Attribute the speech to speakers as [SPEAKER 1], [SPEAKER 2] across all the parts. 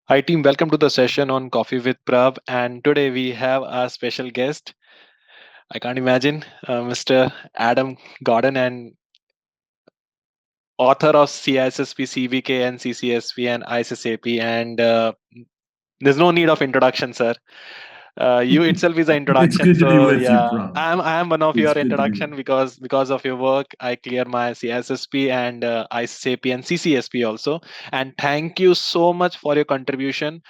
[SPEAKER 1] Hi, team. Welcome to the session on Coffee with Prav. And today we have a special guest. I can't imagine, Mr. Adam Gordon, and author of CISSP CBK and CCSP and ISSAP. And there's no need of introduction, sir. You itself is an
[SPEAKER 2] It's
[SPEAKER 1] introduction.
[SPEAKER 2] good to be
[SPEAKER 1] So
[SPEAKER 2] with you,
[SPEAKER 1] yeah,
[SPEAKER 2] Prab.
[SPEAKER 1] I'm one of
[SPEAKER 2] It's
[SPEAKER 1] your
[SPEAKER 2] good to be with
[SPEAKER 1] introduction
[SPEAKER 2] you.
[SPEAKER 1] because of your work. I clear my CSSP and ISSAP and CCSP also. And thank you so much for your contribution.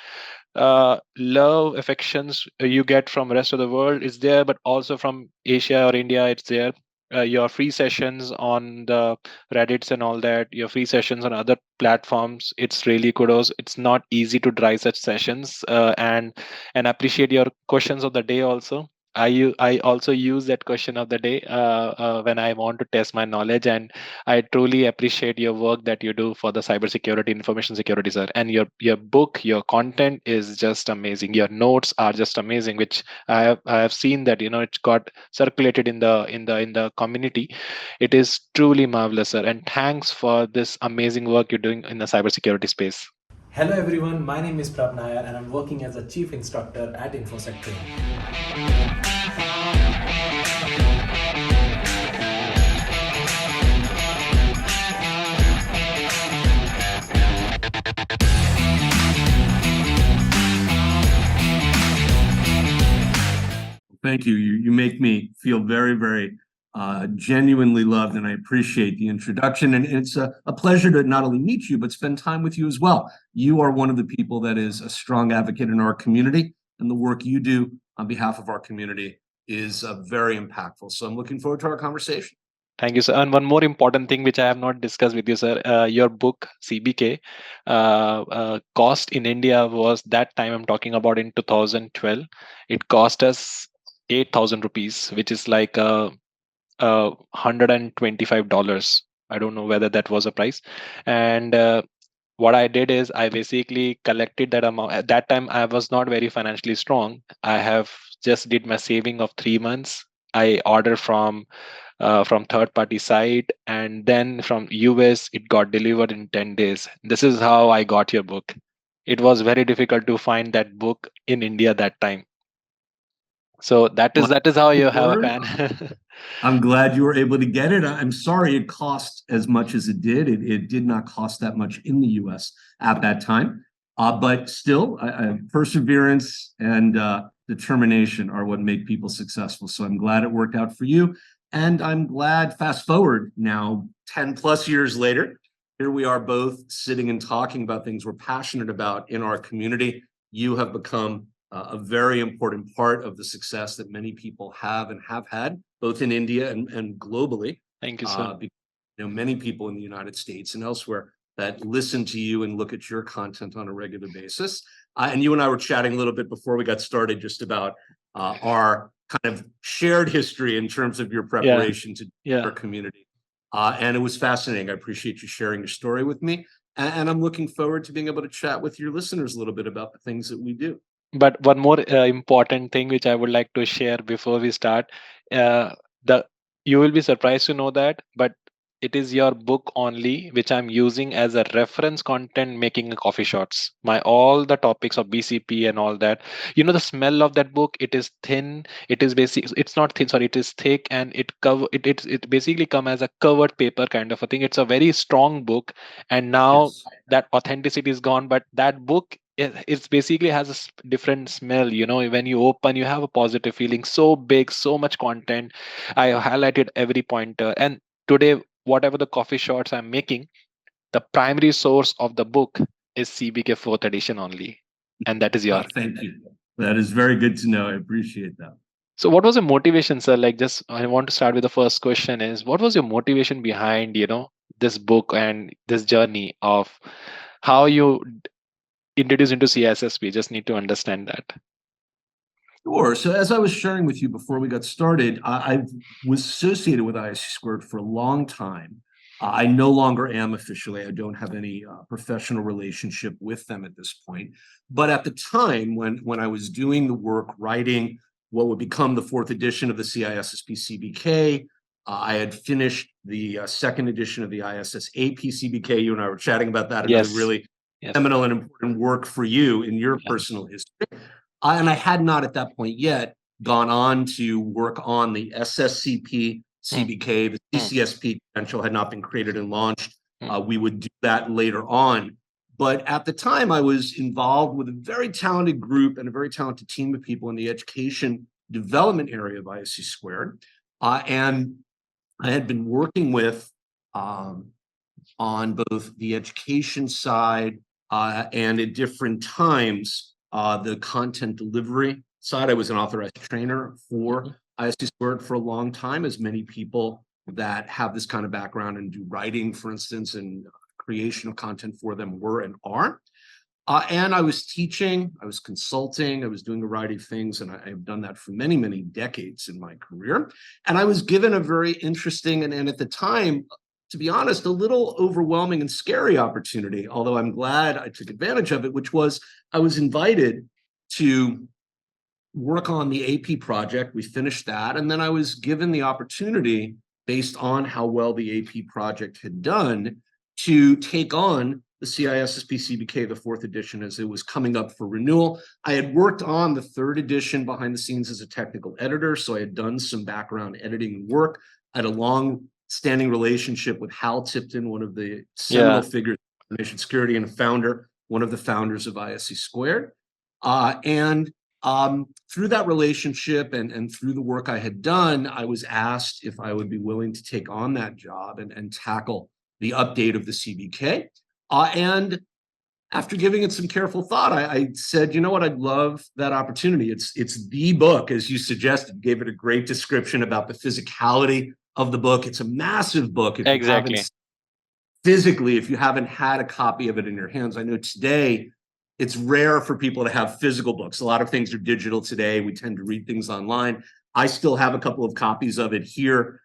[SPEAKER 1] Love affections you get from rest of the world is there, but also from Asia or India it's there. Your free sessions on the Reddits and all that, your free sessions on other platforms, it's really kudos. It's not easy to drive such sessions, and appreciate your questions of the day also. I also use that question of the day when I want to test my knowledge, and I truly appreciate your work that you do for the cybersecurity, information security, sir. And your book, your content is just amazing. Your notes are just amazing, which I have seen that it's got circulated in the community. It is truly marvelous, sir. And thanks for this amazing work you're doing in the cybersecurity space.
[SPEAKER 3] Hello everyone, my name is Prab Nair and I'm working as a chief instructor at InfoSec Training.
[SPEAKER 2] Thank you. You make me feel very, very genuinely loved, and I appreciate the introduction. And it's a pleasure to not only meet you, but spend time with you as well. You are one of the people that is a strong advocate in our community, and the work you do on behalf of our community is very impactful. So I'm looking forward to our conversation.
[SPEAKER 1] Thank you, sir. And one more important thing which I have not discussed with you, sir, your book CBK cost in India was that time I'm talking about in 2012. It cost us 8,000 rupees, which is like $125. I don't know whether that was a price. And what I did is I basically collected that amount. At that time, I was not very financially strong. I have just did my saving of 3 months. I ordered from third party site, and then from US it got delivered in 10 days. This is how I got your book. It was very difficult to find that book in India that time. So that
[SPEAKER 2] Well,
[SPEAKER 1] is that is how you have a
[SPEAKER 2] word.
[SPEAKER 1] fan.
[SPEAKER 2] I'm glad you were able to get it. I'm sorry it cost as much as it did. It did not cost that much in the US at that time. But still, perseverance and determination are what make people successful. So I'm glad it worked out for you. And I'm glad, fast forward now, 10 plus years later, here we are both sitting and talking about things we're passionate about in our community. You have become a very important part of the success that many people have and have had, both in India and globally.
[SPEAKER 1] Thank you, sir.
[SPEAKER 2] Many people in the United States and elsewhere that listen to you and look at your content on a regular basis. And you and I were chatting a little bit before we got started just about our kind of shared history in terms of your
[SPEAKER 1] Yeah,
[SPEAKER 2] preparation to
[SPEAKER 1] yeah.
[SPEAKER 2] our community. And it was fascinating. I appreciate you sharing your story with me. And I'm looking forward to being able to chat with your listeners a little bit about the things that we do.
[SPEAKER 1] But one more important thing which I would like to share before we start, the you will be surprised to know that, but it is your book only which I'm using as a reference content making coffee shots. My all the topics of BCP and all that. The smell of that book. It is thin. It is basic. It's not thin. Sorry, it is thick, and it basically come as a covered paper kind of a thing. It's a very strong book, and now
[SPEAKER 2] Yes.
[SPEAKER 1] that authenticity is gone, but that book it's basically has a different smell. When you open, you have a positive feeling. So big, so much content. I highlighted every pointer. And today, whatever the coffee shots I'm making, the primary source of the book is CBK fourth edition only, and that is your.
[SPEAKER 2] Thank you. That is very good to know. I appreciate that.
[SPEAKER 1] So what was your motivation, sir? Like, just I want to start with the first question is, what was your motivation behind this book and this journey of how you introduce into CISSP? Just need to understand that.
[SPEAKER 2] Sure. So as I was sharing with you before we got started, I was associated with ISC Squared for a long time. I no longer am officially. I don't have any professional relationship with them at this point. But at the time when I was doing the work, writing what would become the fourth edition of the CISSP CBK, I had finished the second edition of the ISSAP CBK. You and I were chatting about that. Another
[SPEAKER 1] Yes.
[SPEAKER 2] really
[SPEAKER 1] Yes.
[SPEAKER 2] seminal and important work for you in your personal history. And I had not at that point yet gone on to work on the SSCP CBK, the CCSP credential had not been created and launched. We would do that later on. But at the time, I was involved with a very talented group and a very talented team of people in the education development area of ISC squared. And I had been working with on both the education side and at different times, the content delivery side. I was an authorized trainer for ISC squared for a long time, as many people that have this kind of background and do writing, for instance, and creation of content for them were and are. And I was teaching, I was consulting, I was doing a variety of things, and I have done that for many, many decades in my career. And I was given a very interesting and at the time, to be honest, a little overwhelming and scary opportunity, although I'm glad I took advantage of it, which was I was invited to work on the AP project. We finished that. And then I was given the opportunity, based on how well the AP project had done, to take on the CISSP CBK, the 4th edition, as it was coming up for renewal. I had worked on the 3rd edition behind the scenes as a technical editor, so I had done some background editing work. I had a long-standing relationship with Hal Tipton, one of the seminal figures in information security and one of the founders of ISC squared. Through that relationship and through the work I had done, I was asked if I would be willing to take on that job and tackle the update of the CBK. And after giving it some careful thought, I said, you know what, I'd love that opportunity. It's the book, as you suggested, gave it a great description about the physicality of the book. It's a massive book. If you haven't physically, if you haven't had a copy of it in your hands, I know today it's rare for people to have physical books. A lot of things are digital today. We tend to read things online. I still have a couple of copies of it here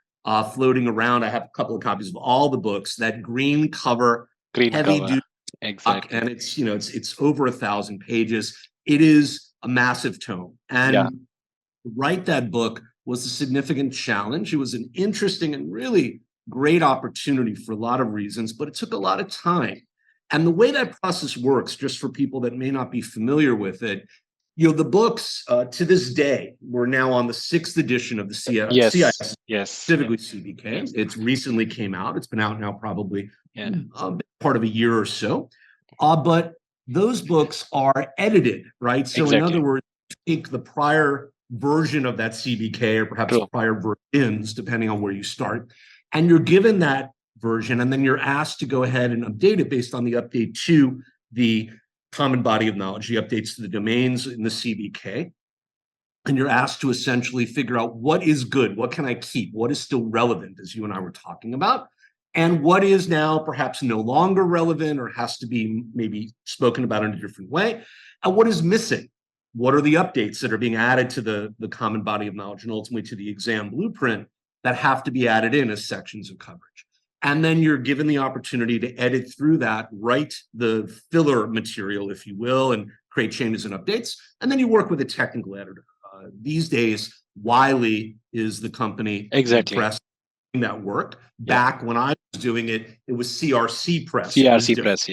[SPEAKER 2] floating around. I have a couple of copies of all the books. That green cover, heavy duty, and it's it's over 1,000 pages. It is a massive tome, and to write that book was a significant challenge. It was an interesting and really great opportunity for a lot of reasons, but it took a lot of time. And the way that process works, just for people that may not be familiar with it, the books to this day, we're now on the 6th edition of the CIS, specifically CBK. It's recently came out. It's been out now probably part of a year or so. But those books are edited, right? So in other words, take the prior version of that CBK or perhaps prior versions, depending on where you start, and you're given that version, and then you're asked to go ahead and update it based on the update to the common body of knowledge, the updates to the domains in the CBK. And you're asked to essentially figure out what is good, what can I keep, what is still relevant, as you and I were talking about, and what is now perhaps no longer relevant or has to be maybe spoken about in a different way, and what is missing. What are the updates that are being added to the common body of knowledge and ultimately to the exam blueprint that have to be added in as sections of coverage? And then you're given the opportunity to edit through that, write the filler material, if you will, and create changes and updates. And then you work with a technical editor. These days, Wiley is the company press that work. Back when I was doing it, it was CRC Press.
[SPEAKER 1] CRC Press,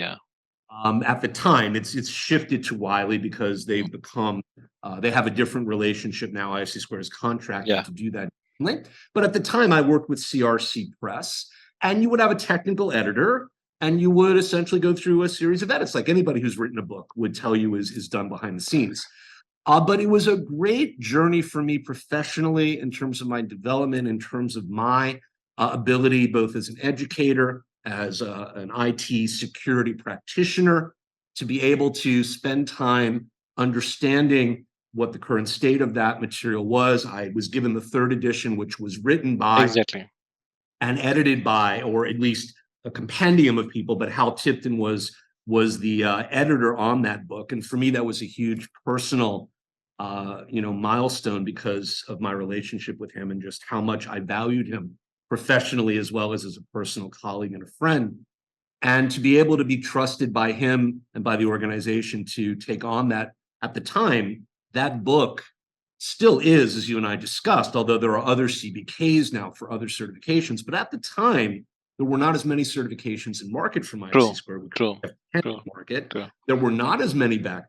[SPEAKER 2] at the time, it's shifted to Wiley because they've become, they have a different relationship now. ISC Square is contracted to do that. But at the time, I worked with CRC Press. And you would have a technical editor, and you would essentially go through a series of edits, like anybody who's written a book would tell you is done behind the scenes. But it was a great journey for me professionally in terms of my development, in terms of my ability, both as an educator, as an IT security practitioner, to be able to spend time understanding what the current state of that material was. I was given the 3rd edition, which was written by and edited by, or at least a compendium of people, but Hal Tipton was the editor on that book. And for me, that was a huge personal milestone because of my relationship with him and just how much I valued him professionally as well as a personal colleague and a friend. And to be able to be trusted by him and by the organization to take on that, at the time, that book still is, as you and I discussed, although there are other CBKs now for other certifications. But at the time, there were not as many certifications in market from
[SPEAKER 1] True.
[SPEAKER 2] ISC2, which
[SPEAKER 1] True.
[SPEAKER 2] we have 10
[SPEAKER 1] True.
[SPEAKER 2] in market.
[SPEAKER 1] True.
[SPEAKER 2] There were not as many back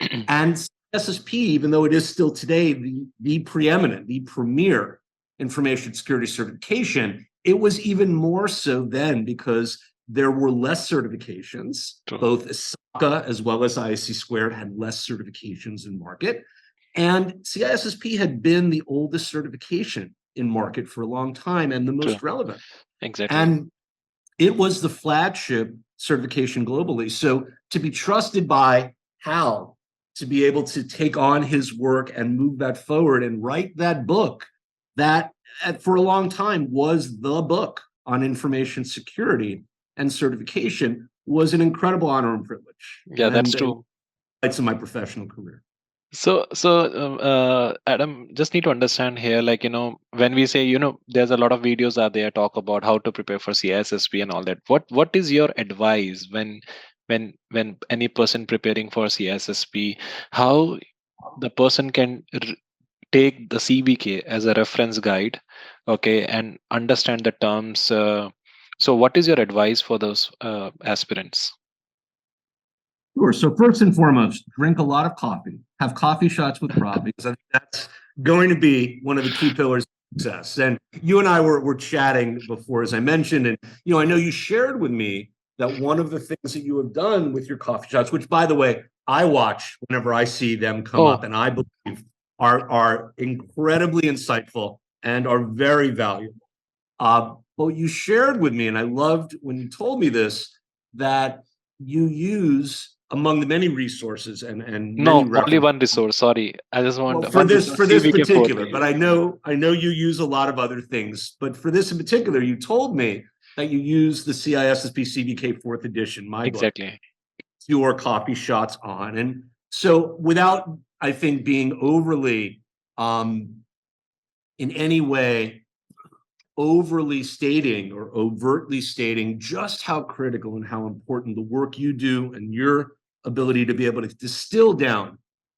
[SPEAKER 2] then. And CISSP, even though it is still today the preeminent, the premier information security certification, it was even more so then because there were less certifications.
[SPEAKER 1] True.
[SPEAKER 2] Both ISACA as well as ISC2 had less certifications in market. And CISSP had been the oldest certification in market for a long time and the most
[SPEAKER 1] True.
[SPEAKER 2] relevant.
[SPEAKER 1] Exactly.
[SPEAKER 2] And it was the flagship certification globally. So to be trusted by Hal, to be able to take on his work and move that forward and write that book that for a long time was the book on information security and certification was an incredible honor and privilege.
[SPEAKER 1] Yeah, that's true.
[SPEAKER 2] It's in my professional career.
[SPEAKER 1] So, Adam, just need to understand here, like, when we say, there's a lot of videos out there talk about how to prepare for CISSP and all that. What is your advice when any person preparing for CISSP, how the person can take the CBK as a reference guide, okay, and understand the terms. So what is your advice for those aspirants?
[SPEAKER 2] Sure. So first and foremost, drink a lot of coffee. Have coffee shots with Rob, because I think that's going to be one of the key pillars of success. And you and I were chatting before, as I mentioned, and I know you shared with me that one of the things that you have done with your coffee shots, which by the way, I watch whenever I see them come up, and I believe are incredibly insightful and are very valuable. But you shared with me, and I loved when you told me this, that you use among the many resources and
[SPEAKER 1] only one resource. Sorry, I just want
[SPEAKER 2] for this particular. But I know you use a lot of other things. But for this in particular, you told me that you use the CISSP CBK 4th edition, my book, your coffee shots on. And so without, I think, being overly in any way overly stating or overtly stating just how critical and how important the work you do and your ability to be able to distill down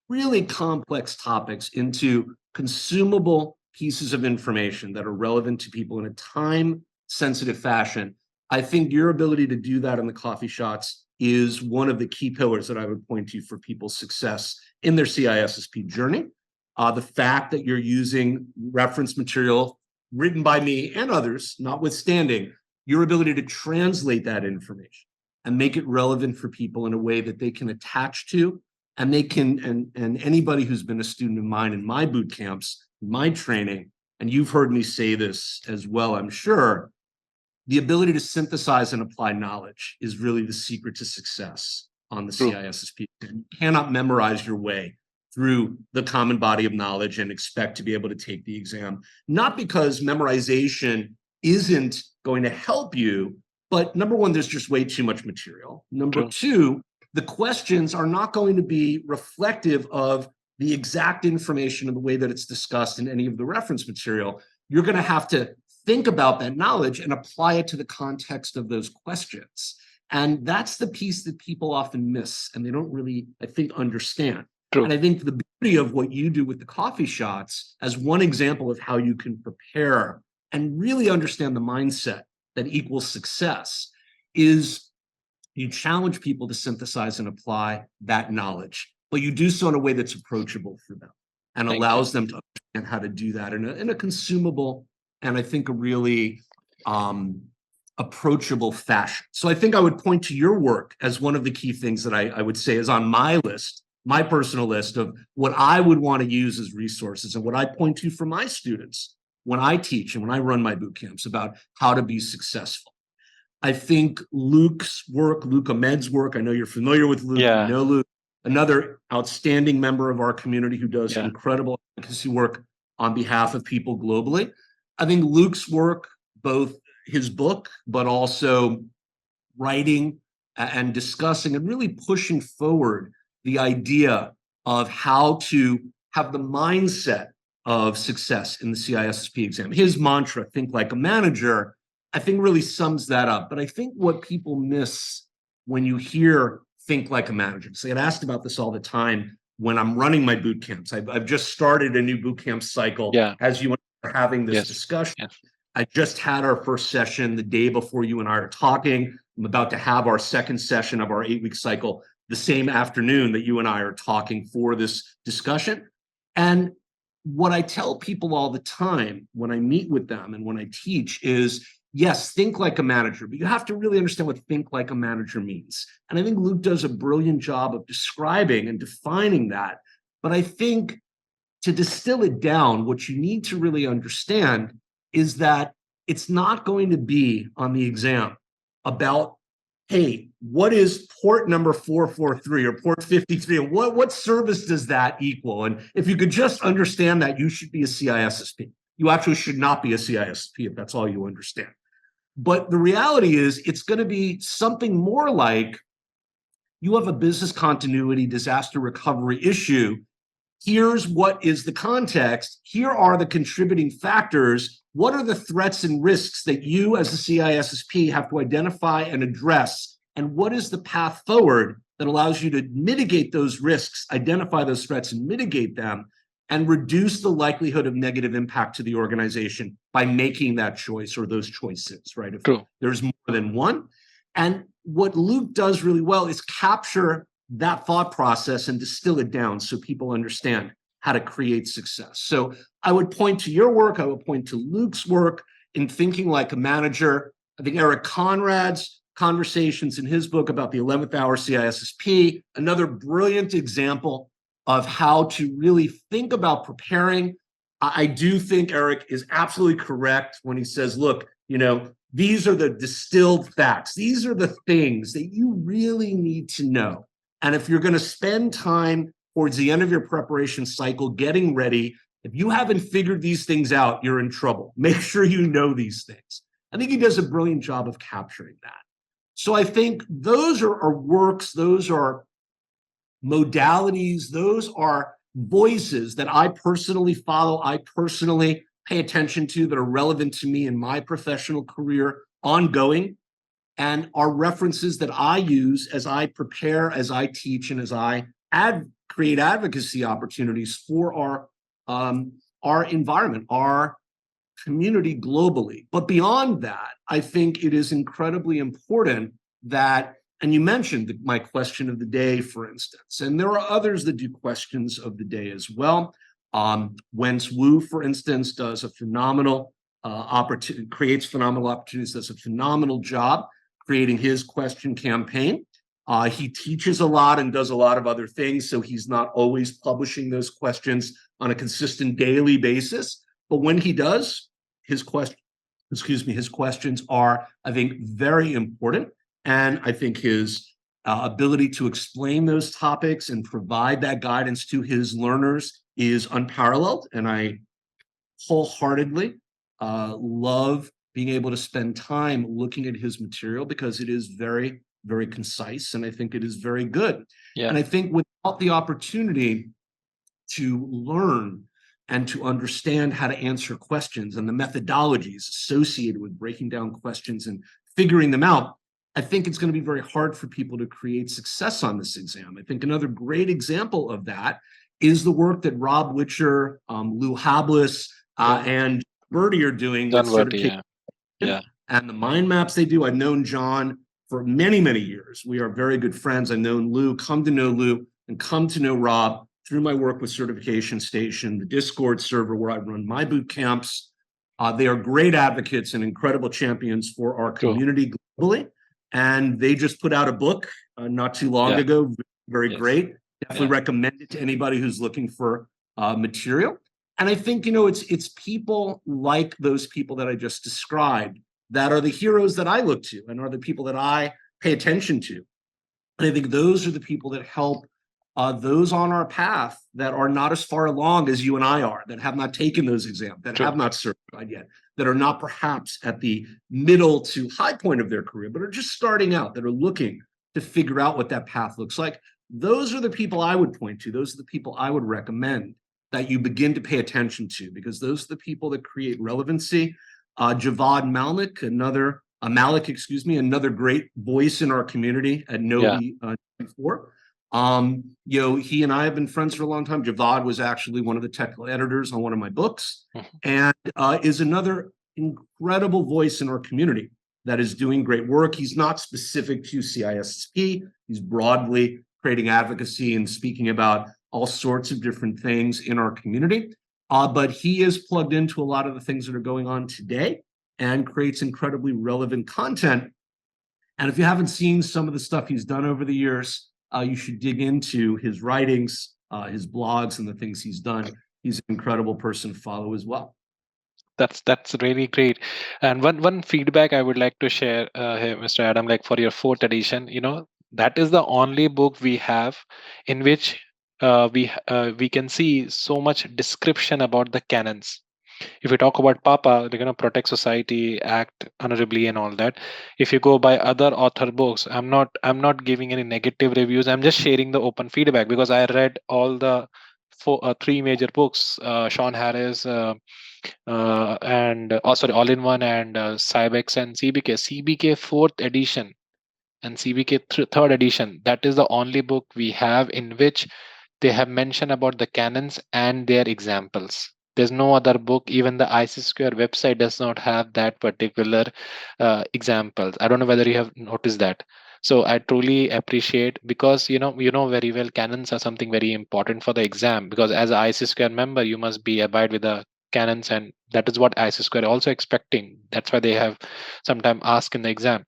[SPEAKER 2] really complex topics into consumable pieces of information that are relevant to people in a time-sensitive fashion. I think your ability to do that in the coffee shots is one of the key pillars that I would point to for people's success in their CISSP journey. The fact that you're using reference material written by me and others, notwithstanding, your ability to translate that information and make it relevant for people in a way that they can attach to, and they can, and anybody who's been a student of mine in my boot camps, my training, and you've heard me say this as well, I'm sure, the ability to synthesize and apply knowledge is really the secret to success on the CISSP. You cannot memorize your way through the common body of knowledge and expect to be able to take the exam. Not because memorization isn't going to help you, but number one, there's just way too much material. Number two, the questions are not going to be reflective of the exact information in the way that it's discussed in any of the reference material. You're going to have to think about that knowledge and apply it to the context of those questions. And that's the piece that people often miss and they don't really, I think, understand. And I think the beauty of what you do with the coffee shots as one example of how you can prepare and really understand the mindset that equals success is you challenge people to synthesize and apply that knowledge, but you do so in a way that's approachable for them and allows them to understand how to do that in a consumable and I think a really approachable fashion. So I think I would point to your work as one of the key things that I would say is on my list, my personal list of what I would want to use as resources and what I point to for my students when I teach and when I run my boot camps about how to be successful. I think Luke's work, Luke Ahmed's work, I know you're familiar with Luke, you know Luke, another outstanding member of our community who does incredible advocacy work on behalf of people globally. I think Luke's work, both his book, but also writing and discussing and really pushing forward the idea of how to have the mindset of success in the CISSP exam. His mantra, think like a manager, I think really sums that up. But I think what people miss when you hear think like a manager, so I get asked about this all the time when I'm running my boot camps. I've just started a new boot camp cycle as you are having this discussion. I just had our first session the day before you and I are talking. I'm about to have our second session of our 8-week cycle the same afternoon that you and I are talking for this discussion. And what I tell people all the time when I meet with them and when I teach is, yes, think like a manager, but you have to really understand what think like a manager means. And I think Luke does a brilliant job of describing and defining that. But I think to distill it down, what you need to really understand is that it's not going to be on the exam about, hey, what is port number 443 or port 53? And what service does that equal? And if you could just understand that, you should be a CISSP. You actually should not be a CISSP if that's all you understand. But the reality is it's going to be something more like you have a business continuity disaster recovery issue. Here's what is the context. Here are the contributing factors. What are the threats and risks that you as a CISSP have to identify and address? And what is the path forward that allows you to mitigate those risks, identify those threats and mitigate them, and reduce the likelihood of negative impact to the organization by making that choice or those choices, right? If
[SPEAKER 1] True.
[SPEAKER 2] there's more than one. And what Luke does really well is capture that thought process and distill it down so people understand how to create success. So I would point to your work. I would point to Luke's work in thinking like a manager. I think Eric Conrad's conversations in his book about the 11th hour CISSP, another brilliant example of how to really think about preparing. I do think Eric is absolutely correct when he says, look, these are the distilled facts. These are the things that you really need to know. And if you're going to spend time towards the end of your preparation cycle getting ready, if you haven't figured these things out, you're in trouble. Make sure you know these things. I think he does a brilliant job of capturing that. So I think those are works, those are modalities, those are voices that I personally follow, I personally pay attention to, that are relevant to me in my professional career ongoing, and are references that I use as I prepare, as I teach, and as I create advocacy opportunities for our environment, our community globally. But beyond that, I think it is incredibly important that, and you mentioned my question of the day, for instance, and there are others that do questions of the day as well. Wentz Wu, for instance, does a phenomenal opportunity, creates phenomenal opportunities, does a phenomenal job creating his question campaign. He teaches a lot and does a lot of other things, so he's not always publishing those questions on a consistent daily basis. But when he does, his questions are, I think, very important. And I think his ability to explain those topics and provide that guidance to his learners is unparalleled. And I wholeheartedly love being able to spend time looking at his material because it is very, very concise, and I think it is very good.
[SPEAKER 1] Yeah.
[SPEAKER 2] And I think without the opportunity to learn and to understand how to answer questions and the methodologies associated with breaking down questions and figuring them out, I think it's going to be very hard for people to create success on this exam. I think another great example of that is the work that Rob Witcher, Lou Hablis, and Bertie are doing with certification.
[SPEAKER 1] Yeah.
[SPEAKER 2] And the mind maps they do. I've known John for many, many years. We are very good friends. I've known Lou, come to know Lou, and come to know Rob through my work with Certification Station, the Discord server where I run my boot camps. They are great advocates and incredible champions for our community globally. And they just put out a book not too long ago. Very great. Definitely recommend it to anybody who's looking for material. And I think, it's people like those people that I just described that are the heroes that I look to and are the people that I pay attention to. And I think those are the people that help those on our path that are not as far along as you and I are, that have not taken those exams, that have not certified yet, that are not perhaps at the middle to high point of their career, but are just starting out, that are looking to figure out what that path looks like. Those are the people I would point to. Those are the people I would recommend that you begin to pay attention to, because those are the people that create relevancy. Javad Malik, another great voice in our community at Novi 4. He and I have been friends for a long time. Javad was actually one of the technical editors on one of my books, and is another incredible voice in our community that is doing great work. He's not specific to CISSP. He's broadly creating advocacy and speaking about all sorts of different things in our community. But he is plugged into a lot of the things that are going on today and creates incredibly relevant content. And if you haven't seen some of the stuff he's done over the years, you should dig into his writings, his blogs, and the things he's done. He's an incredible person to follow as well.
[SPEAKER 1] That's really great. And one feedback I would like to share here, Mr. Adam, like for your fourth edition, that is the only book we have in which we can see so much description about the canons. If we talk about Papa, they're going to protect society, act honorably, and all that. If you go by other author books, I'm not giving any negative reviews. I'm just sharing the open feedback because I read all the three major books, Sean Harris, and sorry, All in One, and Cybex and CBK fourth edition and CBK third edition. That is the only book we have in which they have mentioned about the canons and their examples. There's no other book. Even the IC Square website does not have that particular examples. I don't know whether you have noticed that. So I truly appreciate, because you know very well canons are something very important for the exam, because as an IC Square member you must be abide with the canons, and that is what IC Square also expecting. That's why they have sometime asked in the exam.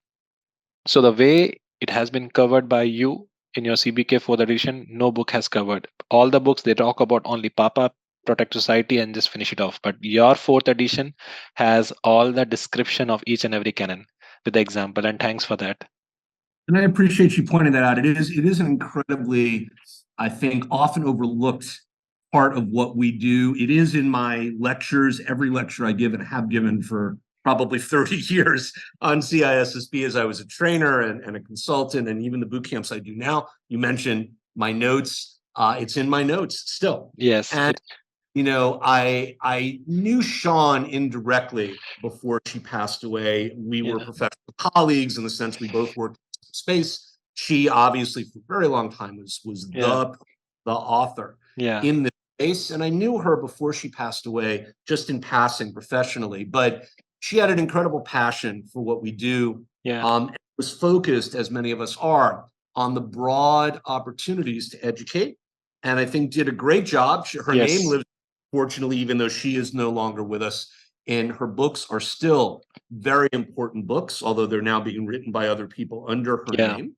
[SPEAKER 1] So the way it has been covered by you in your CBK 4th edition, no book has covered. All the books, they talk about only Papa, Protect Society, and just finish it off. But your 4th edition has all the description of each and every canon with the example, and thanks for that.
[SPEAKER 2] And I appreciate you pointing that out. It is an incredibly, I think, often overlooked part of what we do. It is in my lectures, every lecture I give and have given for probably 30 years on CISSP as I was a trainer and a consultant, and even the boot camps I do now. You mentioned my notes. It's in my notes still.
[SPEAKER 1] Yes.
[SPEAKER 2] And I knew Sean indirectly before she passed away. We were professional colleagues in the sense we both worked in space. She obviously for a very long time was the author in this space, and I knew her before she passed away, just in passing professionally. But she had an incredible passion for what we do. And was focused, as many of us are, on the broad opportunities to educate, and I think did a great job. Her name lives, fortunately, even though she is no longer with us, and her books are still very important books, although they're now being written by other people under her name.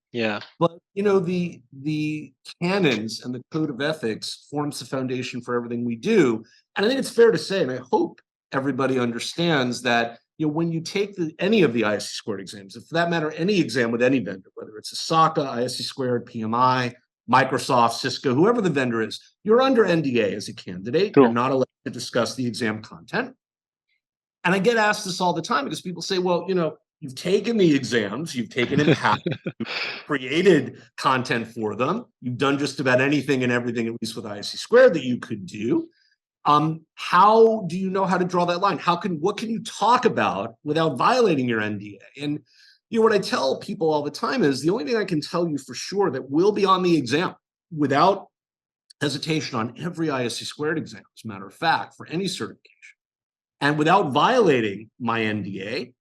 [SPEAKER 2] But the canons and the code of ethics forms the foundation for everything we do. And I think it's fair to say, and I hope everybody understands that when you take any of the ISC squared exams, if for that matter, any exam with any vendor, whether it's ISACA, ISC squared, PMI, Microsoft, Cisco, whoever the vendor is, you're under NDA as a candidate. You're not allowed to discuss the exam content. And I get asked this all the time because people say, well, you've taken the exams, you've taken and passed, you've created content for them, you've done just about anything and everything, at least with ISC squared, that you could do. How do you know how to draw that line? What can you talk about without violating your NDA? And what I tell people all the time is the only thing I can tell you for sure that will be on the exam without hesitation on every ISC squared exam, as a matter of fact, for any certification, and without violating my NDA,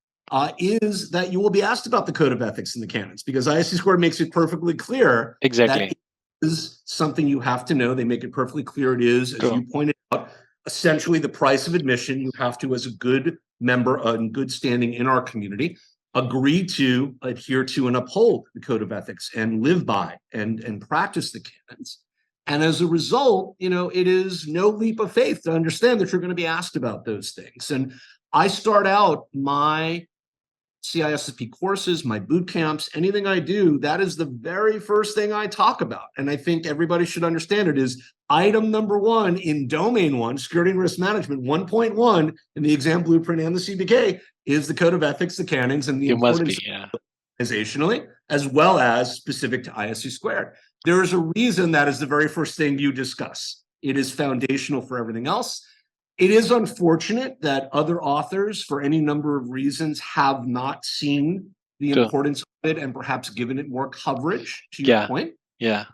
[SPEAKER 2] is that you will be asked about the code of ethics and the canons, because ISC squared makes it perfectly clear that it is something you have to know. They make it perfectly clear it is, as you pointed out, essentially the price of admission. You have to, as a good member in good standing in our community, agree to adhere to and uphold the code of ethics and live by and practice the canons. And as a result, it is no leap of faith to understand that you're going to be asked about those things. And I start out my CISSP courses, my boot camps, anything I do, that is the very first thing I talk about. And I think everybody should understand it is item number 1 in domain 1, security and risk management 1.1 in the exam blueprint and the CBK is the code of ethics, the canons, and the importance organizationally, as well as specific to ISC squared. There is a reason that is the very first thing you discuss. It is foundational for everything else. It is unfortunate that other authors, for any number of reasons, have not seen the importance of it and perhaps given it more coverage, to your point. I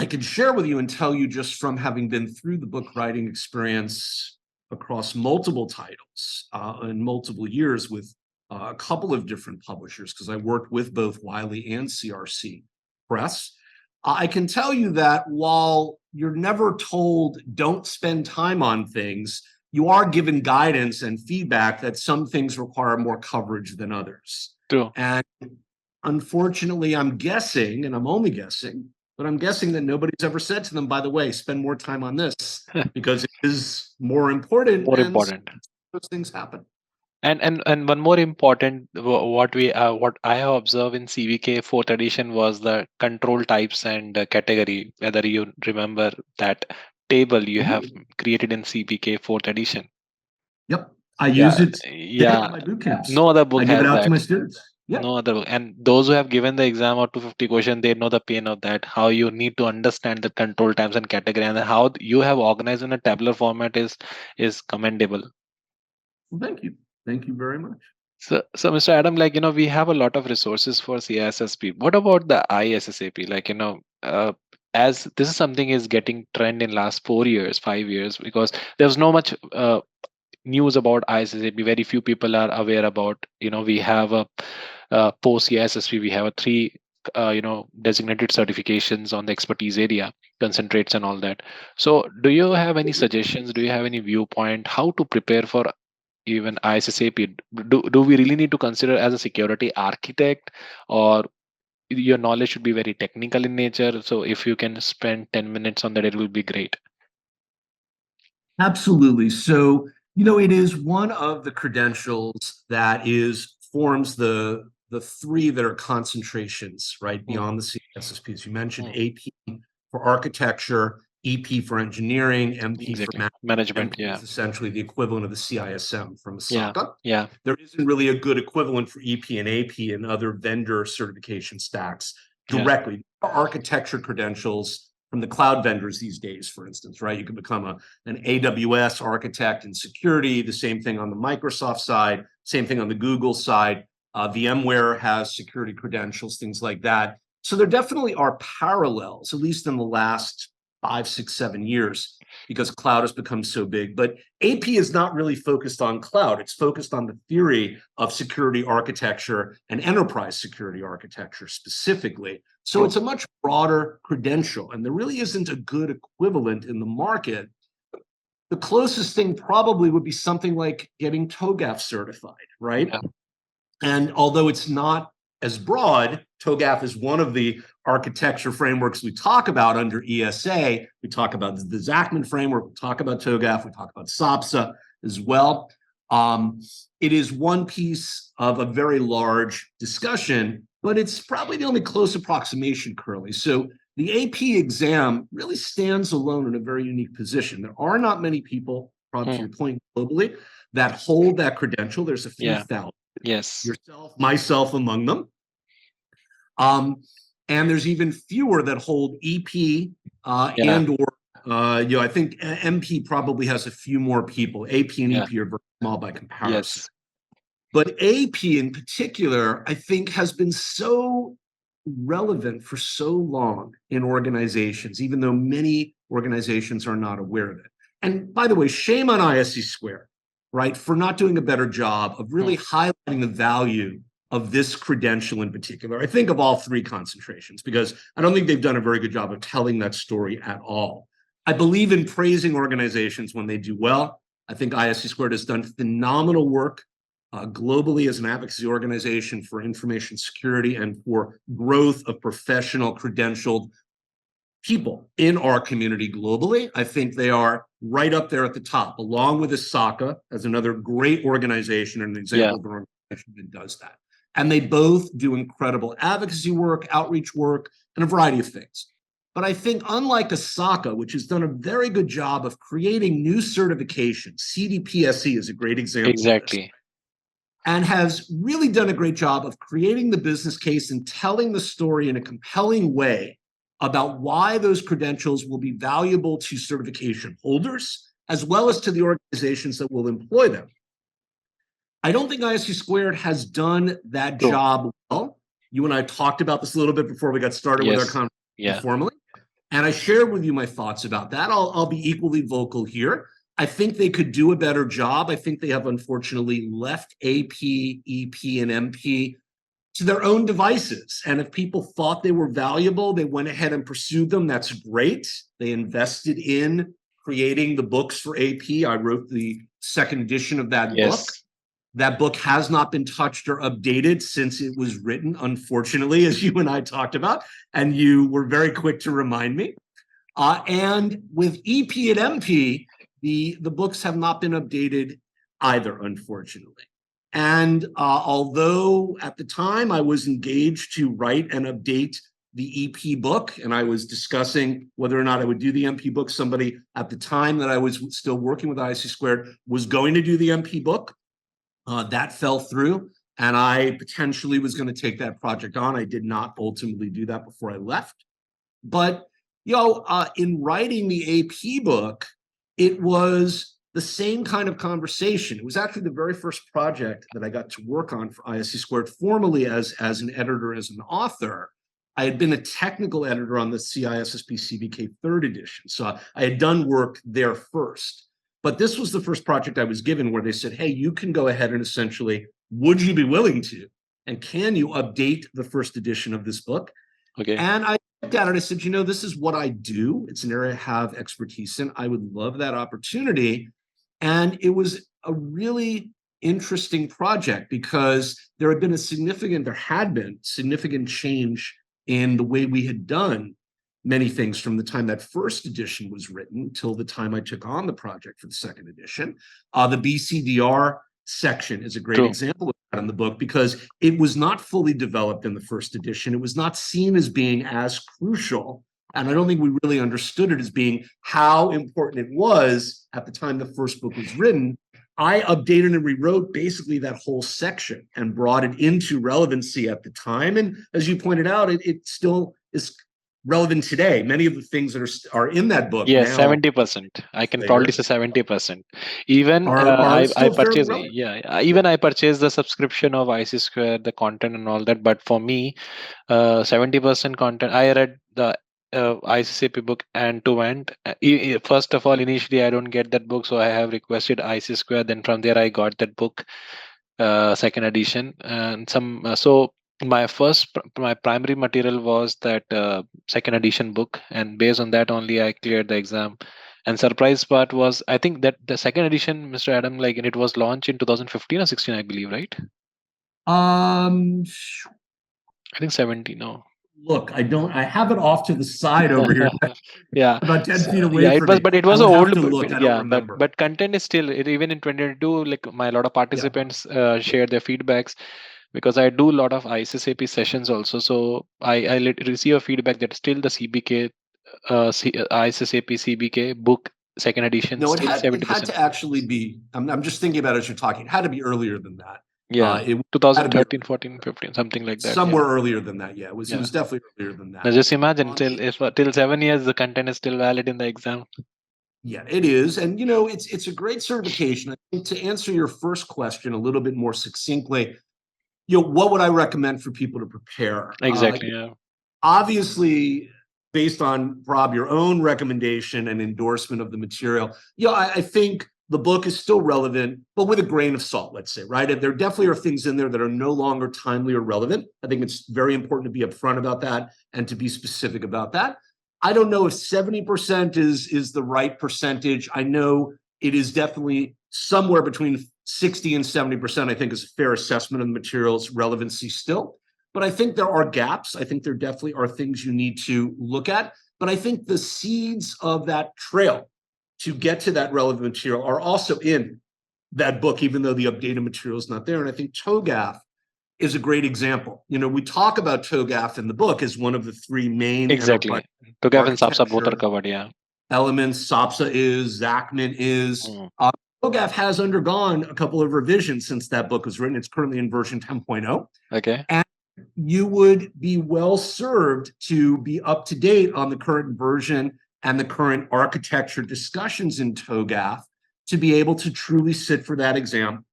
[SPEAKER 2] can share with you and tell you, just from having been through the book writing experience across multiple titles in multiple years with a couple of different publishers, because I worked with both Wiley and CRC Press. I can tell you that while you're never told don't spend time on things, you are given guidance and feedback that some things require more coverage than others.
[SPEAKER 1] True.
[SPEAKER 2] And unfortunately, I'm guessing, and I'm only guessing, but I'm guessing that nobody's ever said to them, by the way, spend more time on this because it is more important.
[SPEAKER 1] More
[SPEAKER 2] and
[SPEAKER 1] important.
[SPEAKER 2] those things happen.
[SPEAKER 1] And one more important what I have observed in CBK fourth edition was the control types and category. Whether you remember that table you have created in CBK fourth edition.
[SPEAKER 2] Yep, I
[SPEAKER 1] Yeah,
[SPEAKER 2] use it
[SPEAKER 1] yeah.
[SPEAKER 2] in my boot camps.
[SPEAKER 1] No other
[SPEAKER 2] I
[SPEAKER 1] book
[SPEAKER 2] give
[SPEAKER 1] has
[SPEAKER 2] it out to
[SPEAKER 1] that.
[SPEAKER 2] my students. Yeah.
[SPEAKER 1] No other book. And those who have given the exam of 250 question, they know the pain of that. How you need to understand the control types and category, and how you have organized in a tabular format is commendable.
[SPEAKER 2] Well, thank you very much.
[SPEAKER 1] So Mr. Adam, we have a lot of resources for CISSP. What about the ISSAP? As this is something is getting trend in last 4 years, 5 years, because there's no much news about ISSAP. Very few people are aware about. We have a post CISSP. We have a three, designated certifications on the expertise area, concentrates and all that. So, do you have any suggestions? Do you have any viewpoint how to prepare for even ISSAP? Do we really need to consider as a security architect, or your knowledge should be very technical in nature? So if you can spend 10 minutes on that, it will be great.
[SPEAKER 2] Absolutely. So, it is one of the credentials that forms the three that are concentrations, right, beyond the CSSPs. You mentioned AP for architecture, EP for engineering, MP for
[SPEAKER 1] management.
[SPEAKER 2] MP is essentially the equivalent of the CISM from ISSAP.
[SPEAKER 1] Yeah.
[SPEAKER 2] There isn't really a good equivalent for EP and AP and other vendor certification stacks directly. Architecture credentials from the cloud vendors these days, for instance, right? You can become an AWS architect in security, the same thing on the Microsoft side, same thing on the Google side. VMware has security credentials, things like that. So there definitely are parallels, at least in the last 5, 6, 7 years, because cloud has become so big. But AP is not really focused on cloud. It's focused on the theory of security architecture and enterprise security architecture specifically. So it's a much broader credential, and there really isn't a good equivalent in the market. The closest thing probably would be something like getting TOGAF certified, right?
[SPEAKER 1] Yeah.
[SPEAKER 2] And although it's not as broad, TOGAF is one of the architecture frameworks we talk about under ESA. We talk about the Zachman framework, we talk about TOGAF, we talk about SAPSA as well. It is one piece of a very large discussion, but it's probably the only close approximation currently. So the AP exam really stands alone in a very unique position. There are not many people, probably to your point, globally, that hold that credential. There's a few thousand.
[SPEAKER 1] Yes.
[SPEAKER 2] Yourself, myself among them. And there's even fewer that hold EP and or I think MP probably has a few more people. AP and EP are very small by comparison.
[SPEAKER 1] Yes.
[SPEAKER 2] But AP in particular, I think, has been so relevant for so long in organizations, even though many organizations are not aware of it. And by the way, shame on ISC Squared, right, for not doing a better job of really highlighting the value of this credential in particular. I think of all three concentrations, because I don't think they've done a very good job of telling that story at all. I believe in praising organizations when they do well. I think ISC Squared has done phenomenal work globally as an advocacy organization for information security and for growth of professional credentialed people in our community globally. I think they are right up there at the top, along with ISACA as another great organization and an example of an organization that does that. And they both do incredible advocacy work, outreach work, and a variety of things. But I think unlike ISACA, which has done a very good job of creating new certifications, CDPSE is a great example of this, and has really done a great job of creating the business case and telling the story in a compelling way about why those credentials will be valuable to certification holders, as well as to the organizations that will employ them. I don't think ISC Squared has done that job well. You and I talked about this a little bit before we got started with our conversation formally, and I shared with you my thoughts about that. I'll be equally vocal here. I think they could do a better job. I think they have unfortunately left AP, EP, and MP to their own devices. And if people thought they were valuable, they went ahead and pursued them. That's great. They invested in creating the books for AP. I wrote the second edition of that book. That book has not been touched or updated since it was written, unfortunately, as you and I talked about, and you were very quick to remind me. And with EP and MP, the books have not been updated either, unfortunately. And although at the time I was engaged to write and update the EP book, and I was discussing whether or not I would do the MP book, somebody at the time that I was still working with ISC2 was going to do the MP book. That fell through, and I potentially was going to take that project on. I did not ultimately do that before I left. But, in writing the AP book, it was the same kind of conversation. It was actually the very first project that I got to work on for ISC2 formally as an editor, as an author. I had been a technical editor on the CISSP CBK 3rd edition. So I had done work there first. But this was the first project I was given where they said, hey, you can go ahead and essentially, would you be willing to? And can you update the first edition of this book?
[SPEAKER 1] Okay.
[SPEAKER 2] And I looked at it and I said, this is what I do. It's an area I have expertise in. I would love that opportunity. And it was a really interesting project because there had been significant change in the way we had done many things from the time that first edition was written till the time I took on the project for the second edition. The BCDR section is a great example of that in the book because it was not fully developed in the first edition. It was not seen as being as crucial. And I don't think we really understood it as being how important it was at the time the first book was written. I updated and rewrote basically that whole section and brought it into relevancy at the time. And as you pointed out, it still is relevant today. Many of the things that are in that book.
[SPEAKER 1] Yeah,
[SPEAKER 2] now,
[SPEAKER 1] 70%. I can probably say 70%. Even I purchased, even I purchased the subscription of IC2, the content and all that. But for me, 70% content. I read the ICCP book end to end. First of all, initially I don't get that book, so I have requested IC2. Then from there I got that book, second edition, and so my primary material was that second edition book, and based on that only I cleared the exam. And surprise part was, I think that the second edition, Mr. Adam, like, it was launched in 2015 or 16, I believe, right? I think 17. No.
[SPEAKER 2] Look, I have it off to the side over here.
[SPEAKER 1] Yeah,
[SPEAKER 2] about 10 feet away from me.
[SPEAKER 1] But it was an old book.
[SPEAKER 2] Yeah,
[SPEAKER 1] but content is still, even in 2022, like a lot of participants share their feedbacks, because I do a lot of ISSAP sessions also. So I receive a feedback that still the CBK, ISSAP CBK book second edition.
[SPEAKER 2] No, it had to actually be. I'm just thinking about it as you're talking. It had to be earlier than that.
[SPEAKER 1] Yeah, 2013, 14, 15, something like that.
[SPEAKER 2] Somewhere earlier than that. Yeah, it was definitely earlier than that.
[SPEAKER 1] Now just imagine, till 7 years, the content is still valid in the exam.
[SPEAKER 2] Yeah, it is. And, it's a great certification. I think to answer your first question a little bit more succinctly, what would I recommend for people to prepare?
[SPEAKER 1] Exactly,
[SPEAKER 2] Obviously, based on, Rob, your own recommendation and endorsement of the material, I think the book is still relevant, but with a grain of salt, let's say, right? There definitely are things in there that are no longer timely or relevant. I think it's very important to be upfront about that and to be specific about that. I don't know if 70% is the right percentage. I know it is definitely somewhere between 60 and 70%, I think, is a fair assessment of the material's relevancy still. But I think there are gaps. I think there definitely are things you need to look at. But I think the seeds of that trail to get to that relevant material are also in that book, even though the updated material is not there. And I think TOGAF is a great example. We talk about TOGAF in the book as one of the three main
[SPEAKER 1] TOGAF and SAPSA both are covered,
[SPEAKER 2] elements. SAPSA is, Zachman is. TOGAF has undergone a couple of revisions since that book was written. It's currently in version 10.0.
[SPEAKER 1] Okay.
[SPEAKER 2] And you would be well served to be up to date on the current version and the current architecture discussions in TOGAF to be able to truly sit for that exam.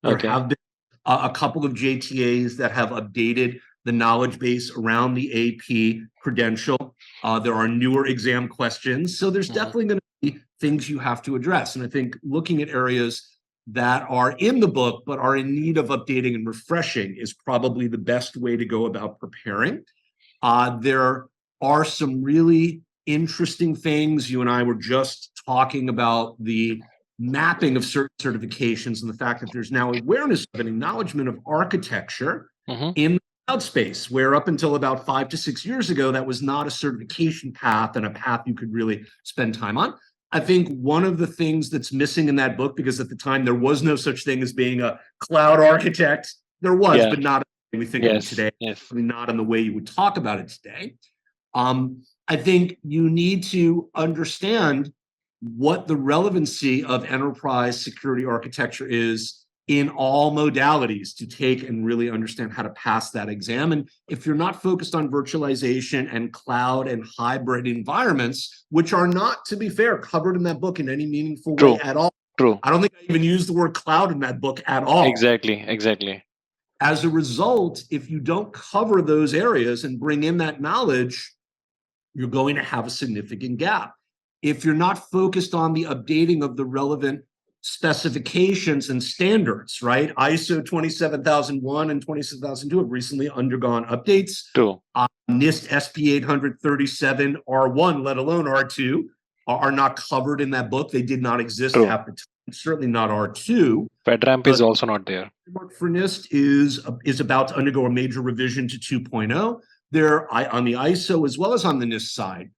[SPEAKER 2] There have been a couple of JTAs that have updated the knowledge base around the AP credential. There are newer exam questions. So there's definitely going to things you have to address. And I think looking at areas that are in the book but are in need of updating and refreshing is probably the best way to go about preparing. There are some really interesting things. You and I were just talking about the mapping of certain certifications and the fact that there's now awareness of an acknowledgement of architecture in the cloud space, where up until about 5 to 6 years ago, that was not a certification path and a path you could really spend time on. I think one of the things that's missing in that book, because at the time there was no such thing as being a cloud architect, there was, but not we think of it today, not in the way you would talk about it today. I think you need to understand what the relevancy of enterprise security architecture is in all modalities to take and really understand how to pass that exam. And if you're not focused on virtualization and cloud and hybrid environments, which are not, to be fair, covered in that book in any meaningful way at all. I don't think I even used the word cloud in that book at all.
[SPEAKER 1] Exactly.
[SPEAKER 2] As a result, if you don't cover those areas and bring in that knowledge, you're going to have a significant gap. If you're not focused on the updating of the relevant specifications and standards, right? ISO 27001 and 27002 have recently undergone updates. NIST SP 837 R1, let alone R2, are not covered in that book. They did not exist at the time. Certainly not R2.
[SPEAKER 1] FedRAMP is also not there.
[SPEAKER 2] For NIST is about to undergo a major revision to 2.0. They're on the ISO as well as on the NIST side.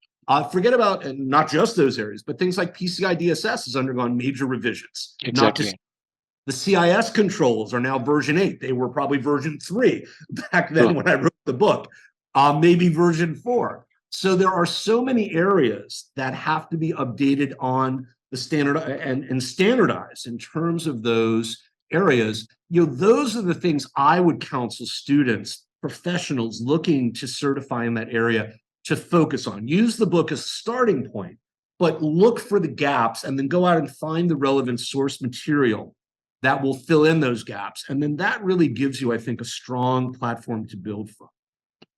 [SPEAKER 2] Forget about, and not just those areas, but things like PCI DSS has undergone major revisions.
[SPEAKER 1] Exactly.
[SPEAKER 2] The CIS controls are now version 8. They were probably version 3 back then when I wrote the book, maybe version 4. So there are so many areas that have to be updated on the standard and standardized in terms of those areas. Those are the things I would counsel students, professionals looking to certify in that area to focus on. Use the book as a starting point, but look for the gaps and then go out and find the relevant source material that will fill in those gaps. And then that really gives you, I think, a strong platform to build from.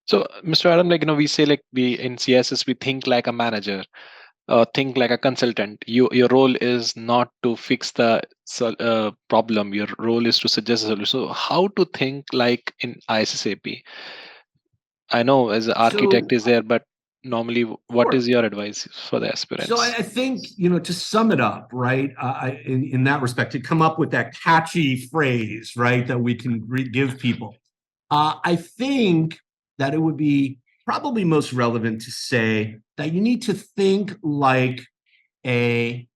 [SPEAKER 1] So, Mr. Adam, we say we in CSS, we think like a manager, think like a consultant. Your role is not to fix the problem. Your role is to suggest a solution. So how to think like in ISSAP? I know as an architect is there, but normally what is your advice for the aspirants?
[SPEAKER 2] So I think, to sum it up, right, in that respect, to come up with that catchy phrase, right, that we can give people, I think that it would be probably most relevant to say that you need to think like and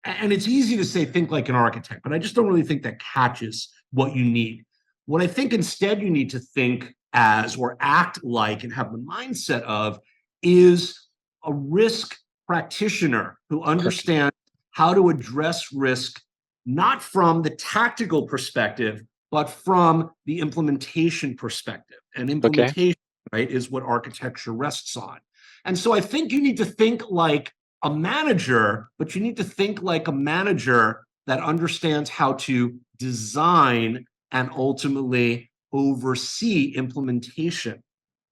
[SPEAKER 2] it's easy to say think like an architect, but I just don't really think that catches what you need. What I think instead you need to think as or act like and have the mindset of is a risk practitioner who understands how to address risk, not from the tactical perspective, but from the implementation perspective. And implementation, right, is what architecture rests on. And so I think you need to think like a manager, but you need to think like a manager that understands how to design and ultimately oversee implementation